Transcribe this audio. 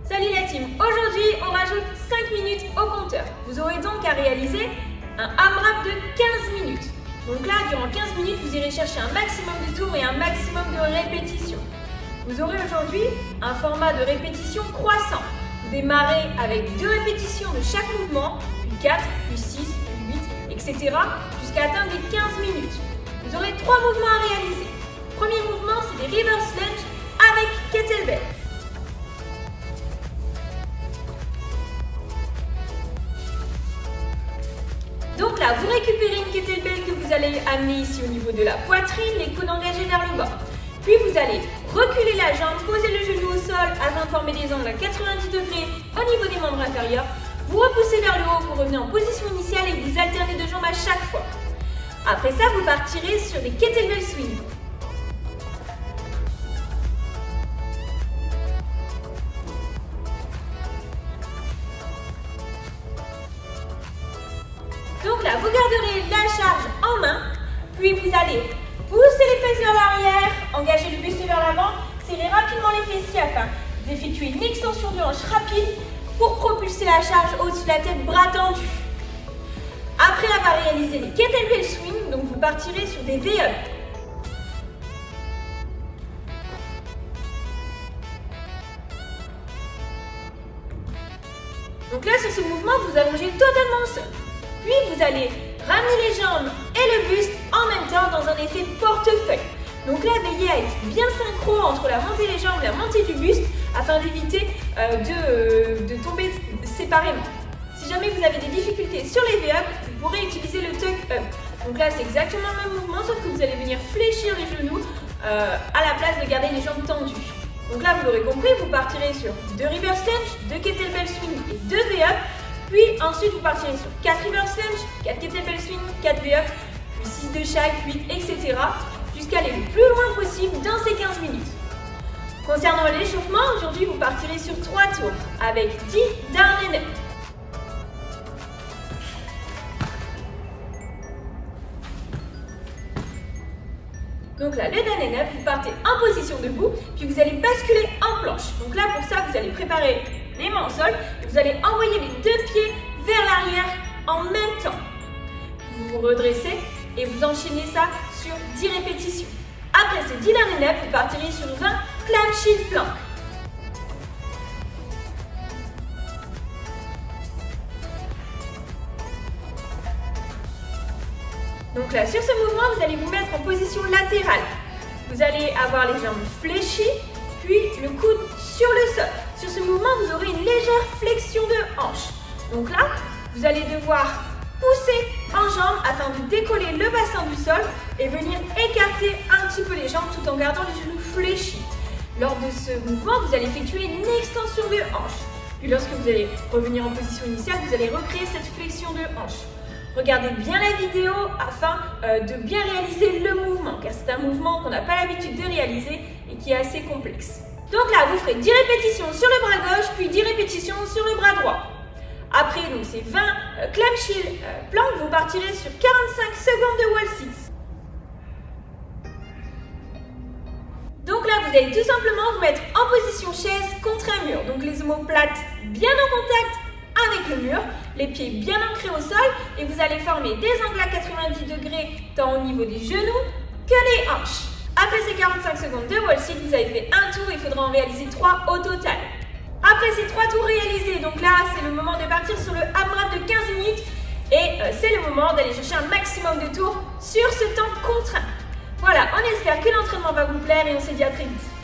Salut la team, aujourd'hui on rajoute 5 minutes au compteur. Vous aurez donc à réaliser un AMRAP de 15 minutes. Donc là, durant 15 minutes, vous irez chercher un maximum de tours et un maximum de répétitions. Vous aurez aujourd'hui un format de répétition croissant. Vous démarrez avec 2 répétitions de chaque mouvement, puis 4, puis 6, puis 8, etc. jusqu'à atteindre les 15 minutes. Vous aurez 3 mouvements à réaliser. Premier mouvement, c'est des reverse lunge avec kettlebell. Donc là, vous récupérez une kettlebell que vous allez amener ici au niveau de la poitrine, les coudes engagés vers le bas. Puis vous allez reculer la jambe, poser le genou au sol afin de former des angles à 90 degrés au niveau des membres inférieurs. Vous repoussez vers le haut pour revenir en position initiale et vous alternez de jambes à chaque fois. Après ça, vous partirez sur des kettlebell swing. Donc là, vous garderez la charge en main, puis vous allez pousser les fesses vers l'arrière, engager le buste vers l'avant, serrer rapidement les fessiers afin d'effectuer une extension de hanche rapide pour propulser la charge au-dessus de la tête, bras tendus. Après avoir réalisé les kettlebell swing, donc vous partirez sur des V-up. Donc là, sur ce mouvement, vous allongez totalement au sol. Puis vous allez ramener les jambes et le buste en même temps dans un effet portefeuille. Donc là, veillez à être bien synchro entre la montée des jambes et la montée du buste afin d'éviter de tomber séparément. Si jamais vous avez des difficultés sur les V-up, vous pourrez utiliser le tuck up. Donc là, c'est exactement le même mouvement, sauf que vous allez venir fléchir les genoux à la place de garder les jambes tendues. Donc là, vous l'aurez compris, vous partirez sur 2 reverse lunge, 2 kettlebell swing et 2 V-up. Puis ensuite, vous partirez sur 4 reverse lunge, 4 kettlebell swing, 4 V-up, puis 6 de chaque, 8, etc. jusqu'à aller le plus loin possible dans ces 15 minutes. Concernant l'échauffement, aujourd'hui, vous partirez sur 3 tours avec 10 down and up. Donc là, le down and up, vous partez en position debout, puis vous allez basculer en planche. Donc là, pour ça, vous allez préparer les mains au sol et vous allez envoyer les 2 pieds vers l'arrière en même temps. Vous vous redressez et vous enchaînez ça sur 10 répétitions. Après ces 10 down and up, vous partirez sur 20 clamshell plank. Donc là, sur ce mouvement, vous allez vous mettre en position latérale. Vous allez avoir les jambes fléchies, puis le coude sur le sol. Sur ce mouvement, vous aurez une légère flexion de hanche. Donc là, vous allez devoir pousser en jambe afin de décoller le bassin du sol et venir écarter un petit peu les jambes tout en gardant les genoux fléchis. Lors de ce mouvement, vous allez effectuer une extension de hanche. Puis lorsque vous allez revenir en position initiale, vous allez recréer cette flexion de hanche. Regardez bien la vidéo afin de bien réaliser le mouvement, car c'est un mouvement qu'on n'a pas l'habitude de réaliser et qui est assez complexe. Donc là, vous ferez 10 répétitions sur le bras gauche, puis 10 répétitions sur le bras droit. Après, donc ces 20 clamshell plank, vous partirez sur 45 secondes de wall sit. Donc là, vous allez tout simplement vous mettre en position chaise contre un mur. Donc les omoplates bien en contact avec le mur, les pieds bien ancrés au sol et vous allez former des angles à 90 degrés tant au niveau des genoux que les hanches. Après ces 45 secondes de wall sit, vous avez fait un tour, il faudra en réaliser 3 au total. Après ces 3 tours réalisés, donc là c'est le moment de partir sur le AMRAP de 15 minutes et c'est le moment d'aller chercher un maximum de tours sur ce temps contraint. Voilà, on espère que l'entraînement va vous plaire et on se dit à très vite.